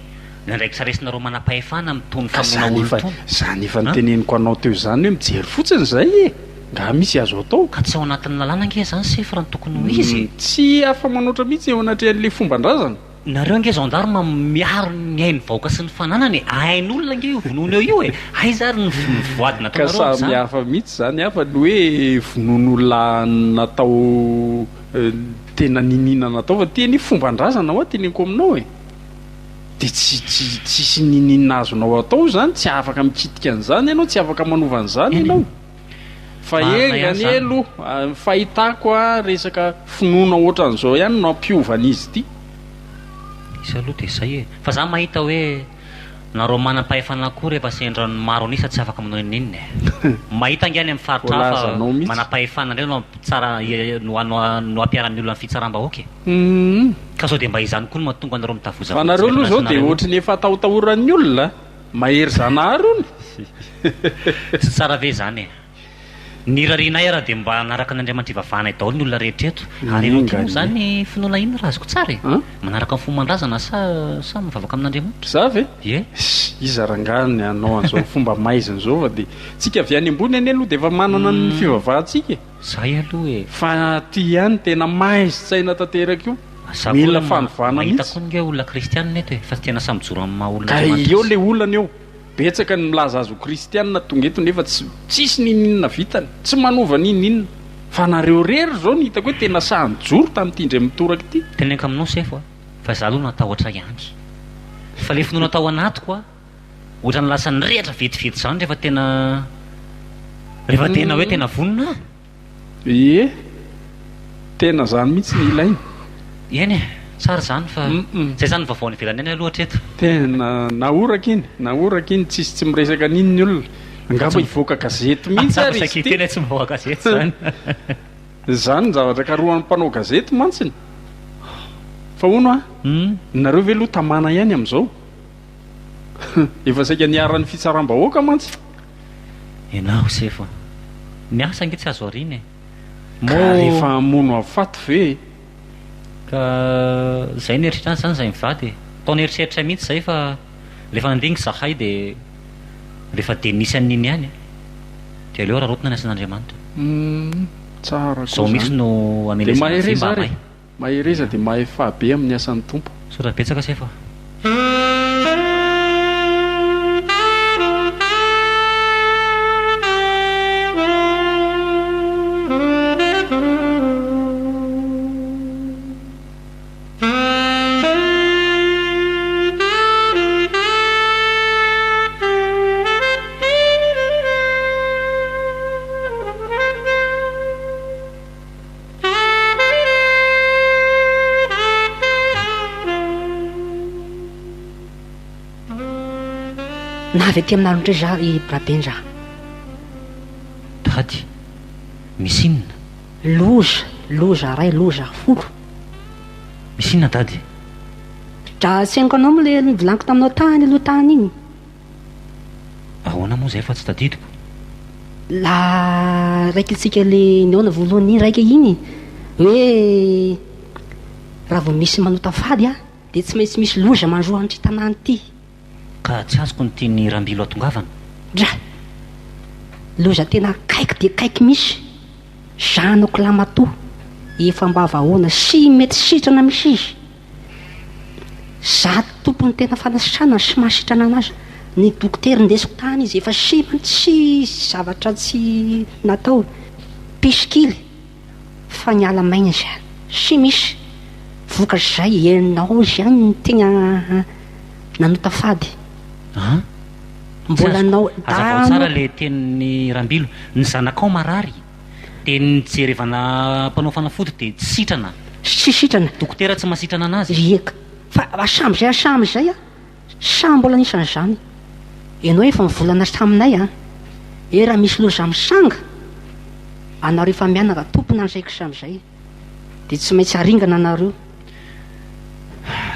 ndraiky saresinareo manam-pahefana mitony famoana olo tony. Zany efa niteneniko anao teo zany hoe mijery fotsiny zay nga misy azo atao ka tsy ao anatin'ny lalàna ange zany sefra ny tokony ho izy tsy afa manoatra mihitsy eo anatrehan'le fomban-drazana. Nareo ange gendarme miaro ny hainy vahoaka sy ny fananany hain'olona ange io vonoana eo io aiza ary ny voady nataonareo ka samy hafa mihitsy zany afa ny hoe vonon'olona natao tena ninina natao fa teny fomban-drazana ho teneniko aminao dia tsisy ninina azonao atao zany tsy afaka mikitika an'izany ianao tsy afaka manova an'izany ianao fa engany aloha fahitako resaka finoana ohatran'izao ihany no ampiovan'izy ity. Isy aloha dia izay fa za mahita hoe nareo manam-pahefana koa rehefa sendra ny maro anisa tsy afaka manao ninina mahita angany amin'ny faritra hafa manam-pahefana indray no tsara no ampiaran'ny olona ny fitsaram-bahoaka ka sao dia mba izany koa no mahatonga anareo mitavoza fa nareo aloha zao dia ohatry ny efa atahotahoran'ny olona mahery zanahary ony tsy tsara ve zany ny rarinay raha dia mba anaraka n'Andriamanitra ivavahana daholo ny olona rehetra eto ary ianao ty moa zany finoana iny raha azoko tsara manaraka ny fomban-drazana sa mivavaka amin'Andriamanitra za ve iza rangany anao an'izao fomba maizina zao fa dia tsika avy any ambony any aloha dia efa manana ny fivavahantsika zay aloha fa ty ihany tena maizy-tsaina tanteraka io mila fanovana mahita koa nge olona kristianina eto fa tena samijoro amin'ny maha olona ka eo le olana eo betsaka ny milaza azo kristianina tonga eto nefa tsisy nininina vitany tsy manova nininina fa nareo rery zao ny hitako hoe tena sanjoro tamin'ity indray mitoraka ity teneniko aminao sefo fa za aloha natahotra ihany fa le finoana atao anatiko ohatra ny lasa ny rehatra vetivety zany rehefa tena hoe tena vonona tena zany mihitsy ny ilainy eny tsara zany fa zay zany vaovao ny velany any aloha hatreto tena naoraka iny tsisy tsy miresaka ninny olona angamba hivoaka gazety mihitsy ary izy tena tsy mivoaka gazety zany zany ny zavatra karohan'ny mpanao gazety mantsiny fa hono nareo ve aloha tamana ihany amin'izao efa saika niaran'ny fitsaram-bahoaka mantsy ianao sefa miasa nge tsy azo ariny ka rehefa mono afato ve ka zay nieritritra any zany zay mivady ataony eritreritra mihitsy zay fa rehefa nandingy zahay dia rehefa de nisy an'iny ihany dia aleo raha rotona ny asan'Andriamanitra tsara zao misy no amelesana mahereza dia mahefa be amin'ny asan'ny tompo sora betsaka sefa navy aty aminarondre za i brabendraha dady misy inona loza ray loza folo. misy inona dady? Dra seniko anao moa le volaniko taminao tany aloha tany igny. Ahoana moa zay fa tsy tadidiko? La raiky tsika le niona voalohany iny raiky iny hoe raha vao misy manota fady a de tsy maintsy misy loza mandroa an'ity tanàny ity. Ka tsy azoko ny tiany Rambilo atongavana. Dra loza tena kaiky de kaiky misy zanako lamatoa efa mba vahoana sy mety sitrana misy izy. Zato tompony tena fanasitranana sy mahasitrana anazy. Ny dokotera ndesiko tany izy efa sy zavatra tsy natao pisikily fa niala maigna zany sy misy vokatry zay ianao zany tegna nanota fady. Mbola anao azavao tsara le tenin'ny Rambilo. Ny zanakao marary de nijerevana mpanao fanafody de tsy sitrana. Tsy sitrana. Dokotera tsy mahasitrana anazy. Rieka fa samby zay a samby mbola nisan'izany. Ianao efa mivolana taminay a raha misy loza misanga anao rehefa mianaka tompona an'izayko sam'izay de tsy maintsy aringana anareo.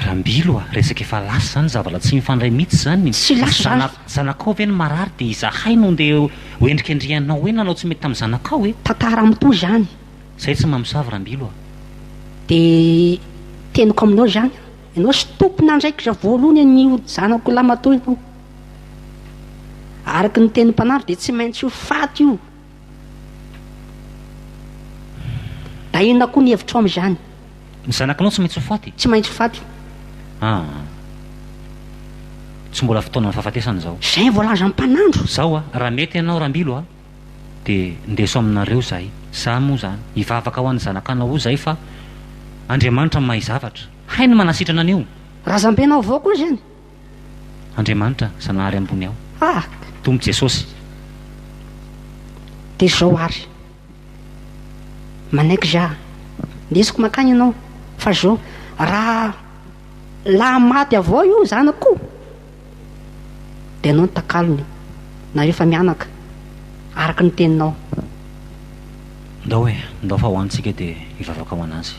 Rambilo resaka efa lasa zany zavala tsy mifandray mihitsy zany. Tsy lasa zanakao ve ny marary de izahay no ndeha hoendrika endrianao hoe nanao tsy mety tamin'ny zanakao e. Tantara amito zany. Zay tsy mamosavy Rambilo de teniko aminao zany ianao sy tompona andraiky za voalohany ny zanako lamatoa ianao. Araky ny teny mpanary de tsy maintsy ho faty io. Da inona koa ny hevitro am'izany? Ny zanakanao tsy maintsy ho faty? Tsy maintsy ho faty. Tsy mbola fotoana ny fahafatesana zao. Zay voalaza mpanandro. Zao raha mety ianao Rambilo de ndeso aminareo zahay. Za moa zany hivavaka ho an'ny zanakana ho zay fa Andriamanitra mahay zavatra. Hainy manasitrana an'io. Razambenao avao koa zany. Andriamanitra Zanahary ambony ao. Tompo Jesosy. De zao ary manaiky za ndesiko makany ianao fa zao raha maty avao io zanako de anao nitakalony na rehefa mianaka araky ny teninao. Ndao fa hoantsika de hivavaka ho anazy.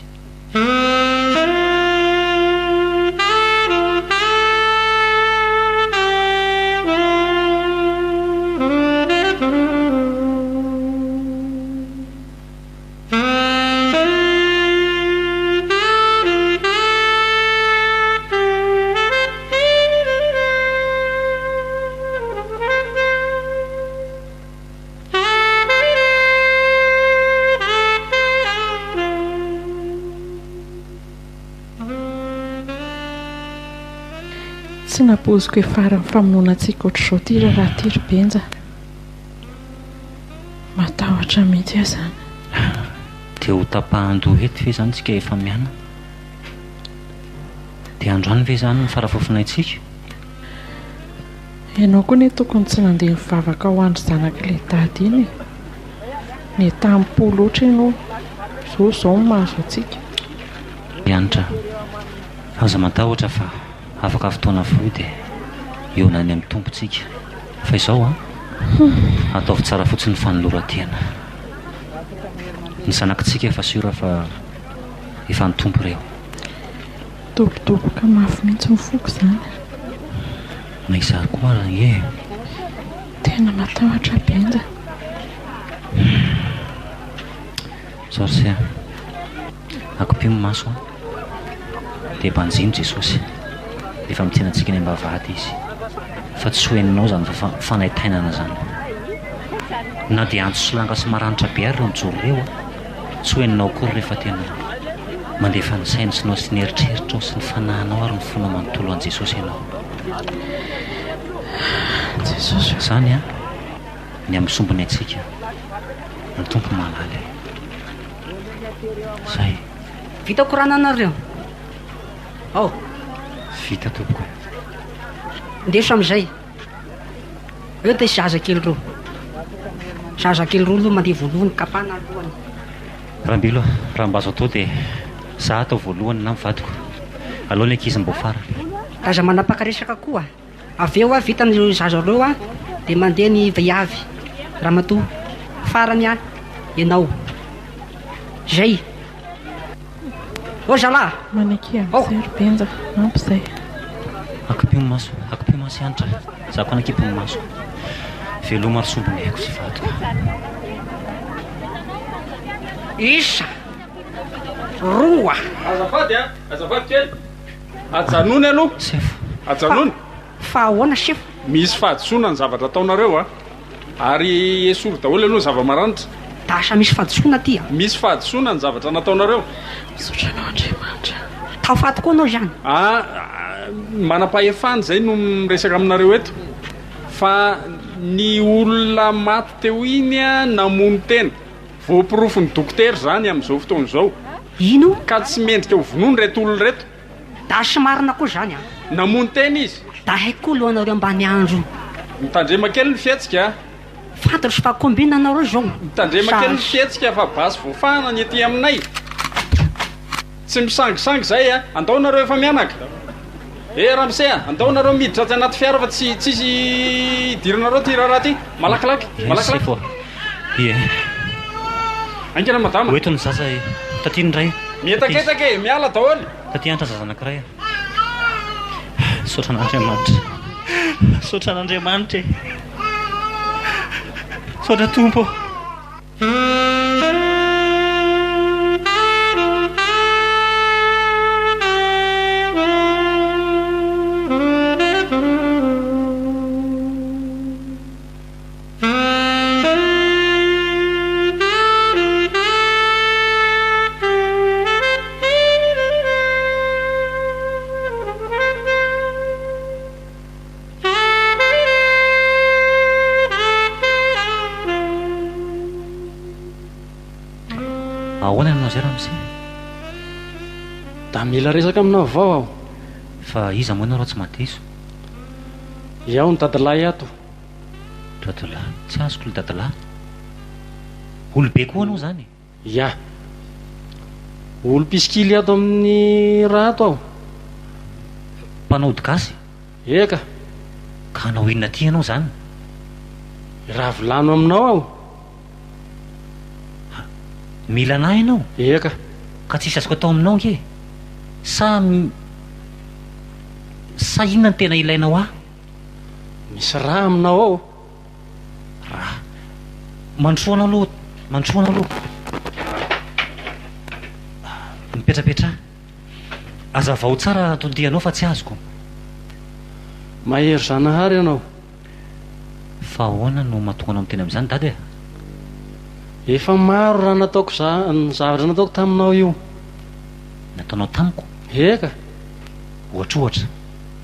Tsy napoziko efara ny famonoanantsika ohatr'izao ty raha ty ry Benja. Matahotra mihitsy aho zany. De ho tapahan-doha eto ve zany tsika efa miana? De androany ve zany ny farafofinaytsika? Ianao koa ne tokony tsy nandeha mivavaka ho andry zanak'ilay dady iny e. Ny tampolo oatra ianao zao ny mahazo atsika. Mianatra aza matahotra fa afaka fotoana fohy de eo nany amin'ny tompontsika. Fa izao ataovy tsara fotsiny fanolora-tiana. Ny zanakitsika efa sura fa efa nitompo reo. Dobodoboka mafy mihitsy mifoko zany. Na izary koa raha tena matahotra Benja. Sorsia akopimo maso de banjino Jesosy efa mitenantsika ny ambavady izy fa tsy hoeninao zany fa fanaitainana zany. Na de antso solanga sy maranitra be ary reo mijoro reo tsy hoeninao kory rehefa tena mandefa ny sainy sy nao sy ny eritreritrao sy ny fanahinao ary ny fona manontolo an' Jesosy ianao. Jesosy zany ny amisombony atsika ny tompo malaly zay. Vita korana anareo? Vita tompoko. Ndeso am'izay eo de zazakely roa aloha mandeha voalohany kapana alohany. Rambilo raha mba azo atao de za atao voalohany na mivadiko aloha ny ankizy mbo fara. Raza manapakaresaka koa avy eo vita ny zaza reo de mandeha ny viavy ramatoa farany ianao zay o zalahy maneky am'zayrobenja ampy zay akapiomaso antitra zako anakipiomaso veloma maro sombony haiko sy vatoka isa roa azafady kely ajanony aloha sefo ajanony fa ahoana sefo misy fahadisoana ny zavatra ataonareo ary esory daholo aloha zava-maranitra da asa misy fahadisoana ty a misy fahadisoana ny zavatra nataonareo misotranao andriamanitra taofaty koa anao zany manam-pahefany zay no miresaka aminareo eto fa ny olona maty teo iny a namono tena voapirofony dokotera zany amin'izao fotoana izao ino ka tsy mendrika ho vonono reto olona reto da sy marina koa zany a namono tena izy da haiko koa lohanareo ambany andro mitandrema kely ny fietsika fantatra sy fa kombina anareo zao mitandrema kely ny fietsika fa basy voafahana ny ety aminay tsy misangisangy zay a andaonareo efa mianaka ramse andaonareo miditra ty anaty fiara fa tsisy idiranareo ty raharaha ty malakilaky ie ankena madama oetony zaza tatiny ray mietaketake miala daholy taty antra zaza anakiray sotran'andriamanitra sotran'andriamanitra sotra tompo ahoana anao zay raha mise da mila resaka aminao avao aho fa iza moa nareo tsy mateso iaho ny dadilahy ato dadilahy tsy azoko le dadilahy olobe koa anao zany ia olo pisikily ato amin'ny raha ato aho mpanao odigasy eka ka anao inona ty anao zany raha volano aminao aho mila anahy ianao eka ka tsisy azoko atao aminao ke sa inona ny tena ilainao aho misy raha aminao ao raha mandrosoanao aloha mipetrapetra azavao tsara tondianao fa tsy azoko mahery zanahary ianao fa ahoana no mahatonga anao miteny amin'izany dady efa maro raha nataoko ny zavatra nataoko taminao io nataonao tamiko eka ohatrohatra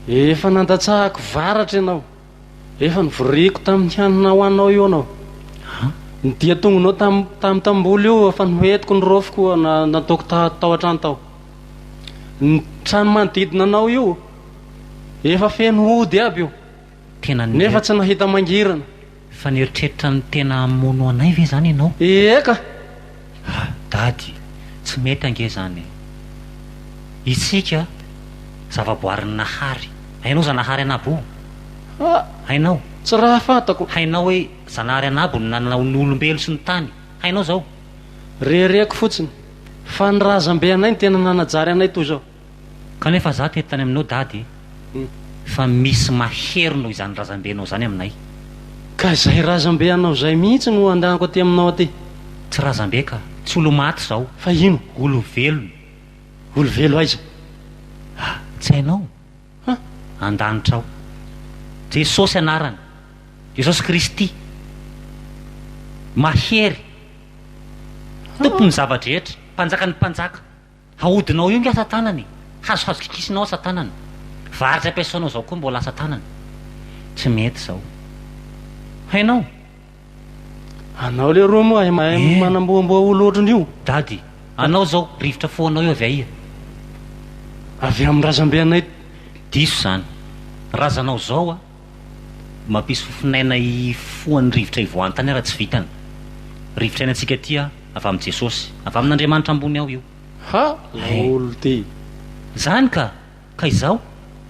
efa nandatsahako varatra ianao efa nivoriko tamin'ny hanina ho anao io anao ny dia tongonao tamin'ny tamboly io efa noentiko ny rofoko nataoko tao an-trano tao ny trano manodidina anao io efa feno ody aby io tena nefa tsy nahita mangirana fa nieritreritra ny tena mono anay ve zany ianao eka dady tsy mety ange zany isika zavaboarin'ny nahary hainao zanahary anabo hainao tsy raha fantako hainao hoe zanahary anabo ny nanao ny olombelo sy ny tany hainao zao rereko fotsiny fa ny razam-be anay ny tena nanajary anay toy zao kanefa za tety tany aminao dady fa misy mahery noho izany razam-benao zany aminay ka zay razam-be anao zay mihitsy no andanako aty aminao aty tsy razam-be ka tsy olo maty zao fa ino olo velony olo velo aiza tsy hainao andanitra ao jesosy anarany jesosy kristy mahery tompony zavadrehetra mpanjaka ny mpanjaka aodinao io nge asa tanany hazohazo kikisinao asa tanany varitra ampiasainao zao koa mbola asa tanany tsy mety zao hainao anao le roa moa mahay manamboamboa olo ohatrany io dady anao zao rivotra foanao io avy aia avy amin'ny razam-be anay diso zany razanao zao a mampisy fofinaina foan'ny rivotra ivoantany raha tsy vitany rivotra ina antsika tia avy amin'ny jesosy avy amin'andriamanitra ambony ao io olo ty zany ka izao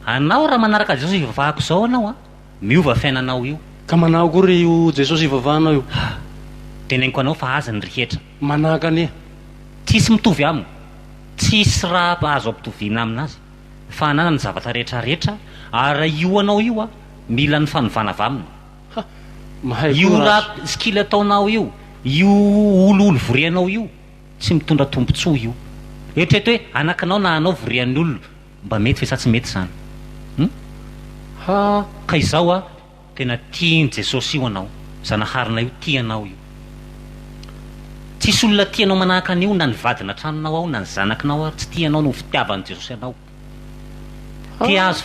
anao raha manaraka jesosy ivavahako zao anao a miova fiainanao io ka manao kory io jesosy ivavahanao io teneniko anao fa aza ny rehetra manahaka ane tsisy mitovy aminy tsisy raha azo ampitoviana aminazy fa anana ny zavatra rehetrarehetra ary io anao io a mila ny fanovana avy aminy io raha skily ataonao io oloolo voreanao io tsy mitondra tombontsoa io eritreto hoe anakinao na anao vorean'ny olona mba mety fe sa tsy mety zany ka izao a tena tiany jesosy io anao zanaharina io tianao io tsisy olona tianao manahaka an'io na ny vadina tranonao ao na ny zanakinao tsy tianao no fitiavan'i jesosy anao ti azo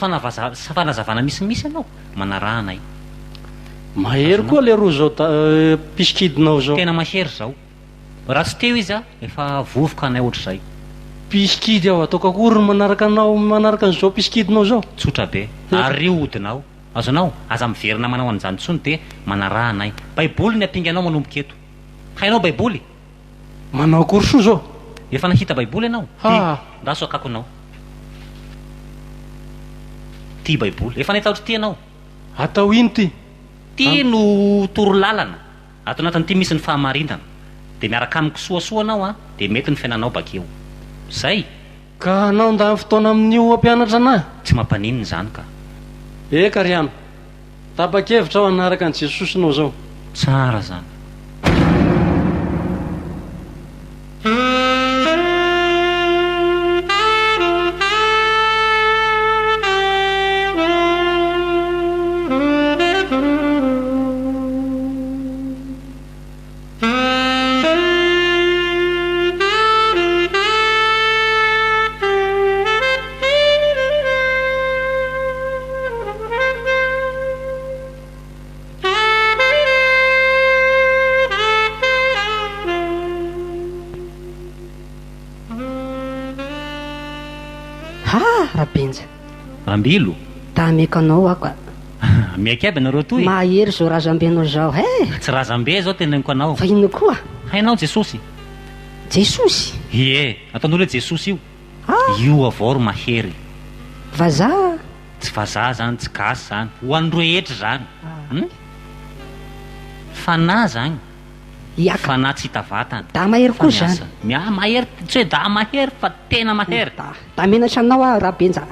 fanazavana misimisy anao manarahanay mahery koa le roa zao pisikidinao zao tena mahery zao raha tsy teo izy a efa vovoka anay ohatr'izay pisikidy aho ataoko akory manaraka an'izao pisikidinao zao tsotra be ary io odinao azonao aza miverina manao an'izany tsony de manarahanay baiboly ny ampinga anao manomboka eto hainao baiboly manao akory soa zao efa nahita baiboly ianao ndaso akako anao ty baiboly efa nahita ohatry ty anao atao ino ty no toro lalana ato anatin'ity misy ny fahamarinana de miaraka amiko soasoa anao a de mety ny fiainanao bakeo zay ka anao nda fotoana amin'io ampianatra anahy tsy mampanininy zany ka eka riano tapa-kevitra aho anaraka an' jesosinao zao tsara zany rambilo da meko anao ako miaiky aby anareo toy mahery zao razambenao zao tsy razambe zao teneniko anao fa ino koa hainao jesosy ie ataon'olo hoe jesosy io avao ro mahery vazaha tsy vazaha zany tsy gasy zany ho an'ny rehetra zany fanahy zany fanahy tsy hita vatana da mahery koa zany mahery tsy hoe da mahery fa tena mahery da menatra anao a rabenja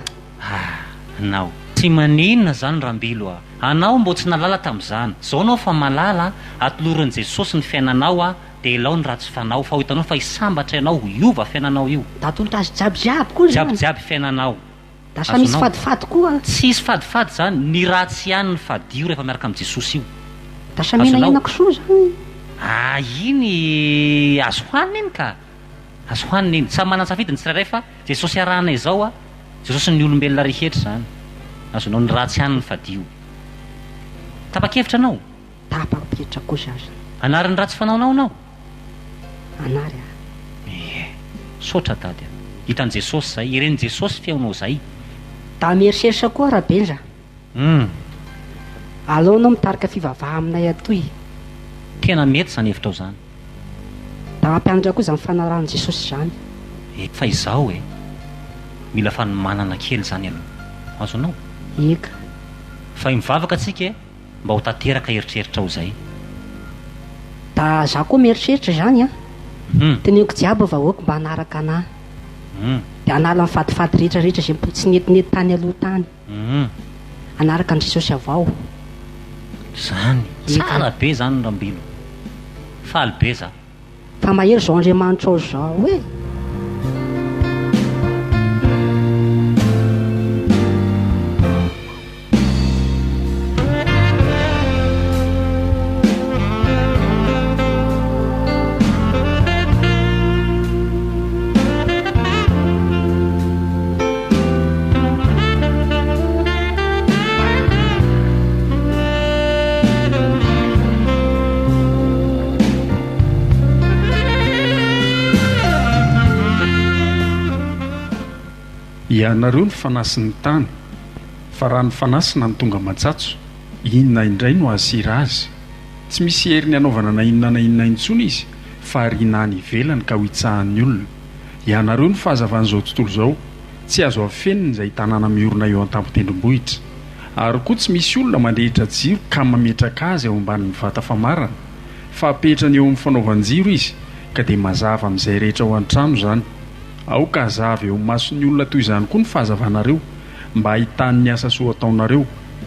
anao tsy maninona zany rambilo a anao mbo tsy nalala tam'izany zao anao fa malala atoloran'i jesosy ny fiainanao a de ilao ny ratsy fanao fa ho hitanao fa hisambatra ianao iova fiainanao io da atolotra azy jiabijiaby koa jiabijiaby fiainanao da sa misy fadifady koa tsy isy fadifady zany ny ratsy ihany ny fadio rehefa miaraka amin'i jesosy io da sa menahenako soa zany iny azo hoanina iny ka azo hoanina iny samy manan-tsafidy ny tsirairay fa jesosy arahanay zao a jesosy ny olombelona rehetra zany azonao ny ratsy ihany ny fadio tapa-kevitra anao tapa-kevitra kosa azy anary ny ratsy fanaonao anao anary sotra tady a hitan'i jesosy zay ireny jesosy feonao zay da mieriseritra koa rabenja alao anao mitarika fivavaha aminay atoy tena mety zany hevitrao zany da mampianatra koa zany fanarahan'i jesosy zany fa izao mila fanomanana kely zany aloha azonao eka fa mivavaka atsika mba ho tanteraka eritreritra ao zay da za koa mieritreritra zany a teneko jiaby vahoaka mba hanaraka anahy de anala ny fadifady rehetrarehetra zay mpo tsy netinety tany aloha tany anaraka an' jesosy avao zany tsara be zany rambilo faly be za fa mahery zao andriamanitra ao zao ianareo ny fanasin'ny tany fa raha ny fanasina ny tonga matsatso inona indray no asira azy tsy misy heriny anaovana na inona na inona intsony izy fa rinany ivelany ka ho itsahan'ny olona ianareo ny fahazavan'izao tontolo zao tsy azo afeniny izay tanàna miorona eo an-tampotendrombohitra ary koa tsy misy olona mandrehitra jiro ka mametraka azy ao ambanin'ny vata famarana fa apetrany eo amin'ny fanaovan-jiro izy ka dia mazava amin'izay rehetra ao an-trano zany. Aoka azava eo mason'ny olona toy izany koa ny fahazavanareo mba ahitany asa soa ataonareo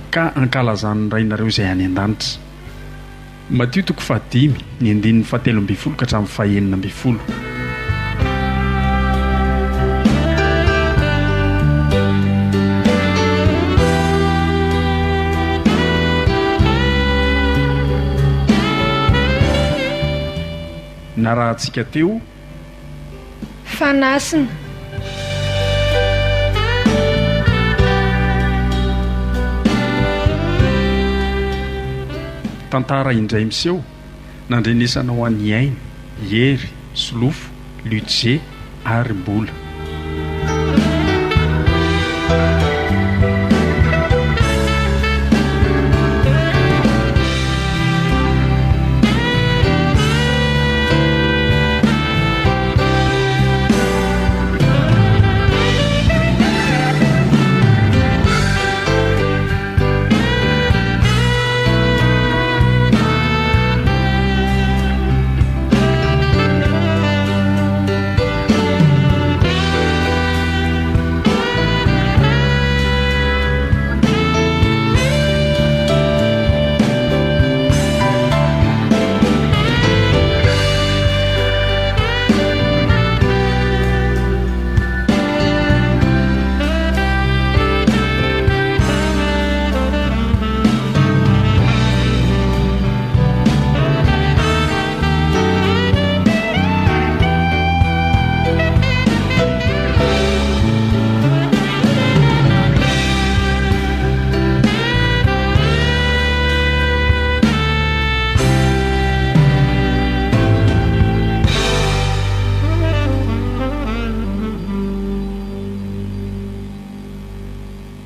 ka ankalazan'ny rainareo izay any an-danitra. Matio 5 ny 7 ka hatramin'ny 9. Na raha antsika teo fanasina tantara indray miseho nandrenesana ho an'ny ainy, hery, solofo, ludget ary mbola.